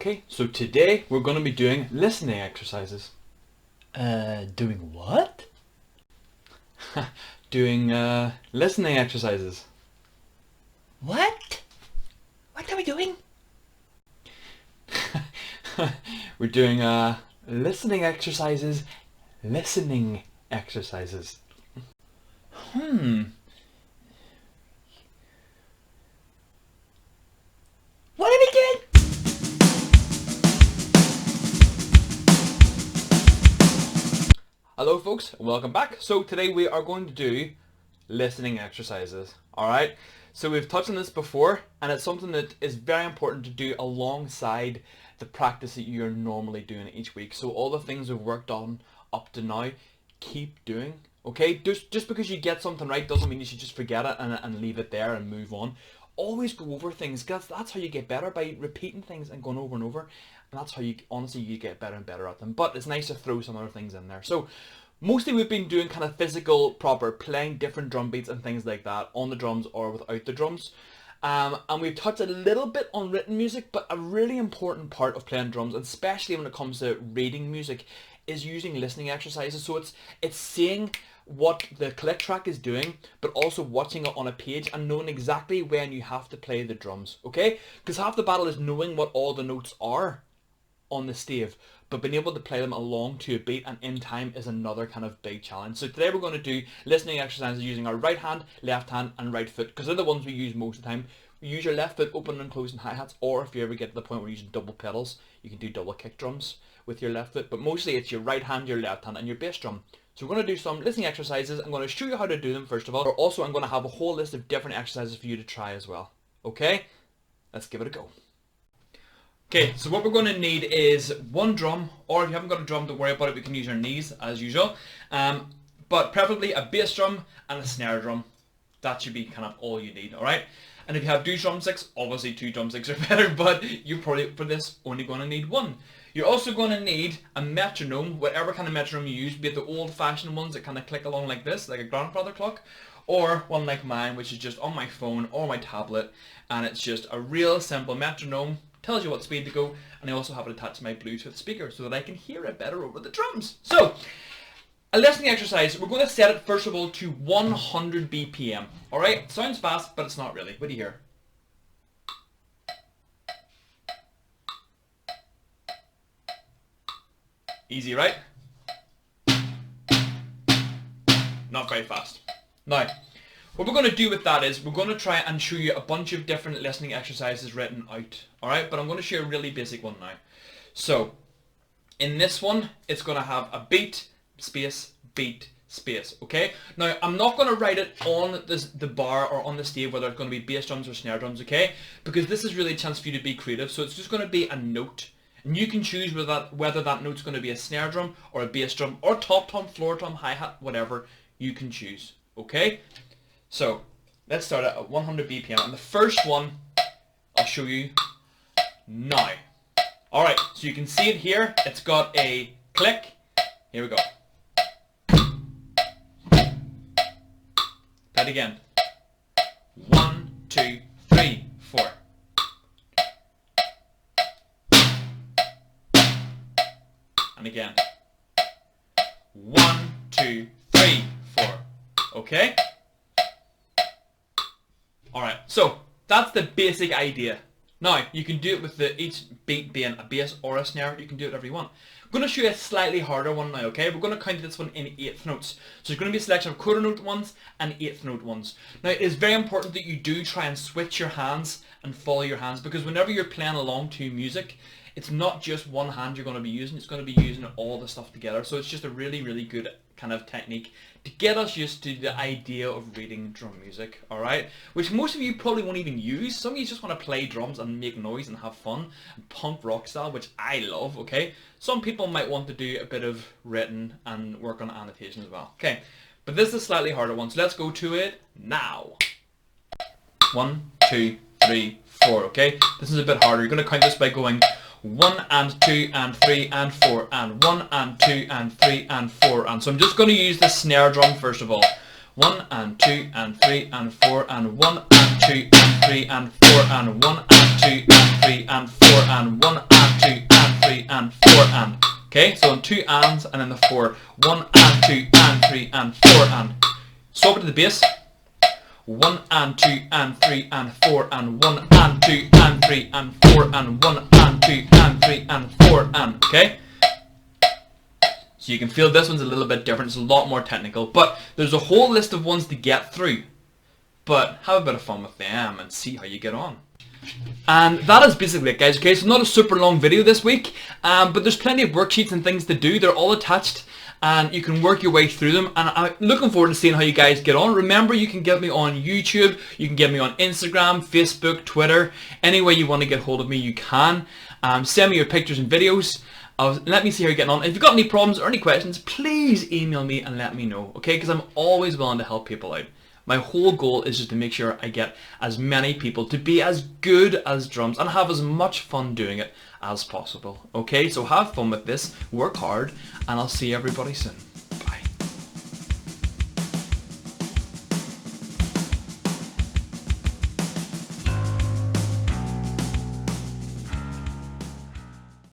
Okay, so today we're going to be doing listening exercises. Doing what? Doing listening exercises. What? What are we doing? We're doing listening exercises. Listening exercises. What are we doing? Hello folks, welcome back. So today we are going to do listening exercises. Alright, so we've touched on this before and it's something that is very important to do alongside the practice that you're normally doing each week. So all the things we've worked on up to now, keep doing. Okay, just because you get something right doesn't mean you should just forget it and leave it there and move on. Always go over things, because that's how you get better, by repeating things and going over and over. And that's how you, honestly, you get better and better at them. But it's nice to throw some other things in there. So mostly we've been doing kind of physical, proper, playing different drum beats and things like that on the drums or without the drums. And we've touched a little bit on written music, but a really important part of playing drums, and especially when it comes to reading music, is using listening exercises. So it's seeing what the click track is doing, but also watching it on a page and knowing exactly when you have to play the drums, okay? Because half the battle is knowing what all the notes are on the stave, but being able to play them along to a beat and in time is another kind of big challenge. So today we're going to do listening exercises using our right hand, left hand and right foot, because they're the ones we use most of the time. You use your left foot open and closing hi-hats, or if you ever get to the point where you're using double pedals, you can do double kick drums with your left foot, but mostly it's your right hand, your left hand and your bass drum. So we're going to do some listening exercises. I'm going to show you how to do them first of all, but also I'm going to have a whole list of different exercises for you to try as well. Okay, let's give it a go. Okay, so what we're going to need is one drum, or if you haven't got a drum, don't worry about it, we can use our knees as usual. But preferably a bass drum and a snare drum. That should be kind of all you need, alright? And if you have two drumsticks, obviously two drumsticks are better, but you're probably for this only going to need one. You're also going to need a metronome, whatever kind of metronome you use, be it the old-fashioned ones that kind of click along like this, like a grandfather clock, or one like mine, which is just on my phone or my tablet, and it's just a real simple metronome. Tells you what speed to go, and I also have it attached to my Bluetooth speaker so that I can hear it better over the drums. So, a listening exercise, we're going to set it first of all to 100 BPM. Alright, sounds fast, but it's not really. What do you hear? Easy, right? Not very fast. Now, what we're going to do with that is we're going to try and show you a bunch of different listening exercises written out. Alright, but I'm going to show you a really basic one now. So, in this one, it's going to have a beat, space, beat, space. Okay? Now, I'm not going to write it on the bar or on the stave, whether it's going to be bass drums or snare drums, okay? Because this is really a chance for you to be creative. So it's just going to be a note. And you can choose whether that note's going to be a snare drum or a bass drum or top tom, floor tom, hi-hat, whatever you can choose. Okay? So, let's start at 100 BPM. And the first one, I'll show you now. Alright, so you can see it here. It's got a click. Here we go. Play it again. 1, 2, 3, 4. And again. 1, 2, 3, 4. Okay? Alright, so that's the basic idea. Now, you can do it with each beat being a bass or a snare. You can do it whatever you want. I'm going to show you a slightly harder one now, okay? We're going to count this one in eighth notes. So there's going to be a selection of quarter note ones and eighth note ones. Now, it is very important that you do try and switch your hands and follow your hands, because whenever you're playing along to music, it's not just one hand you're going to be using, it's going to be using all the stuff together. So it's just a really, really good kind of technique to get us used to the idea of reading drum music, alright? Which most of you probably won't even use. Some of you just want to play drums and make noise and have fun, and punk rock style, which I love, okay? Some people might want to do a bit of written and work on annotation as well. Okay, but this is a slightly harder one, so let's go to it now. 1, 2, 3, 4, okay? This is a bit harder. You're going to count this by going 1 and 2 and 3 and 4 and 1 and 2 and 3 and 4, and so I'm just going to use the snare drum first of all. 1 and 2 and 3 and 4 and 1 and 2 and 3 and 4 and 1 and 2 and 3 and 4 and 1 and and 4 and. Okay, so on 2 ands and then the 4. 1 and 2 and 3 and 4 and. Swap it to the bass. 1 and 2 and 3 and 4 and 1 and 2 and 3 and 4 and 1 and 2 and 3 and 4 and. Okay? So you can feel this one's a little bit different. It's a lot more technical, but there's a whole list of ones to get through. But have a bit of fun with them and see how you get on. And that is basically it, guys. Okay, so not a super long video this week, but there's plenty of worksheets and things to do. They're all attached and you can work your way through them, and I'm looking forward to seeing how you guys get on. Remember, you can get me on YouTube, you can get me on Instagram, Facebook, Twitter, any way you want to get hold of me you can. Send me your pictures and videos. Let me see how you're getting on. If you've got any problems or any questions, please email me and let me know, okay? Because I'm always willing to help people out. My whole goal is just to make sure I get as many people to be as good as drums and have as much fun doing it as possible. Okay, so have fun with this, work hard, and I'll see everybody soon.